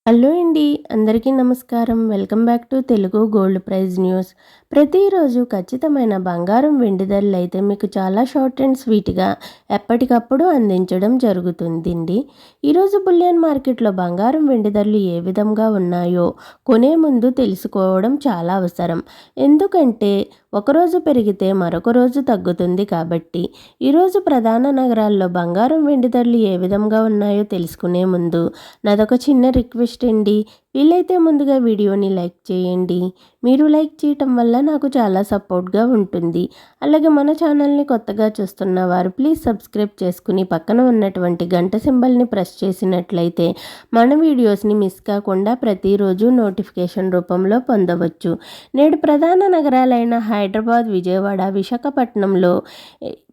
Hello అండి, అందరికీ నమస్కారం. Welcome back to Telugu gold price news. ప్రతిరోజు ఖచ్చితమైన బంగారం వెండి ధరలు అయితే మీకు చాలా షార్ట్ అండ్ స్వీట్గా ఎప్పటికప్పుడు అందించడం జరుగుతుందండి. ఈరోజు బులియన్ మార్కెట్లో బంగారం వెండి ధరలు ఏ విధంగా ఉన్నాయో కొనే ముందు తెలుసుకోవడం చాలా అవసరం. ఎందుకంటే ఒకరోజు పెరిగితే మరొక రోజు తగ్గుతుంది కాబట్టి ఈరోజు ప్రధాన నగరాల్లో బంగారం వెండి ధరలు ఏ విధంగా ఉన్నాయో తెలుసుకునే ముందు నాదొక చిన్న రిక్వెస్ట్ అండి. వీలైతే ముందుగా వీడియోని లైక్ చేయండి. మీరు లైక్ చేయటం వల్ల నాకు చాలా సపోర్ట్గా ఉంటుంది. అలాగే మన ఛానల్ని కొత్తగా చూస్తున్న వారు ప్లీజ్ సబ్స్క్రైబ్ చేసుకుని పక్కన ఉన్నటువంటి గంట సింబల్ని ప్రెస్ చేసినట్లయితే మన వీడియోస్ని మిస్ కాకుండా ప్రతిరోజు నోటిఫికేషన్ రూపంలో పొందవచ్చు. నేడు ప్రధాన నగరాలైన హైదరాబాద్, విజయవాడ, విశాఖపట్నంలో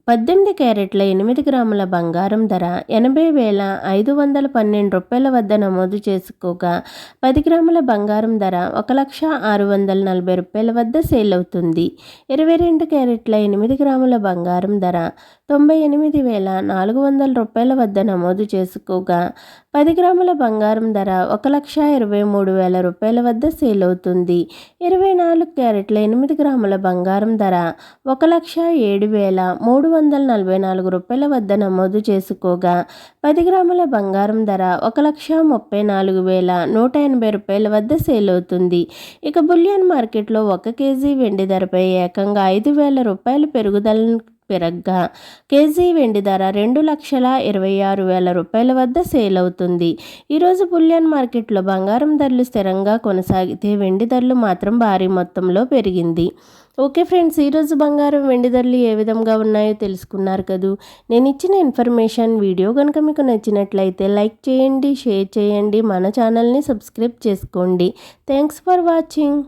18 క్యారెట్ల 8 గ్రాముల బంగారం ధర 80,512 రూపాయల వద్ద నమోదు చేసుకోగా 10 గ్రాముల బంగారం ధర 1,06,40 రూపాయల వద్ద సేల్ అవుతుంది. 22 క్యారెట్ల 8 గ్రాముల బంగారం ధర 98,400 రూపాయల వద్ద నమోదు చేసుకోగా 10 గ్రాముల బంగారం ధర 1,23,000 రూపాయల వద్ద సేల్ అవుతుంది. 24 క్యారెట్ల 8 గ్రాముల బంగారం ధర 1,07,344 రూపాయల వద్ద నమోదు చేసుకోగా 10 గ్రాముల బంగారం ధర 1,34,180 రూపాయల వద్ద సేల్ అవుతుంది. ఇక బులియన్ మార్కెట్లో 1 కేజీ వెండి ధరపై ఏకంగా 5,000 రూపాయలు పెరగ్గా కేజీ వెండి ధర 2,26,000 రూపాయల వద్ద సేల్ అవుతుంది. ఈరోజు బులియన్ మార్కెట్లో బంగారం ధరలు స్థిరంగా కొనసాగితే వెండి ధరలు మాత్రం భారీ మొత్తంలో పెరిగింది. ఓకే ఫ్రెండ్స్, ఈరోజు బంగారం వెండి ధరలు ఏ విధంగా ఉన్నాయో తెలుసుకున్నారు కదూ. నేను ఇచ్చిన ఇన్ఫర్మేషన్ వీడియో కనుక మీకు నచ్చినట్లయితే లైక్ చేయండి, షేర్ చేయండి, మన ఛానల్ని సబ్స్క్రైబ్ చేసుకోండి. Thanks for watching.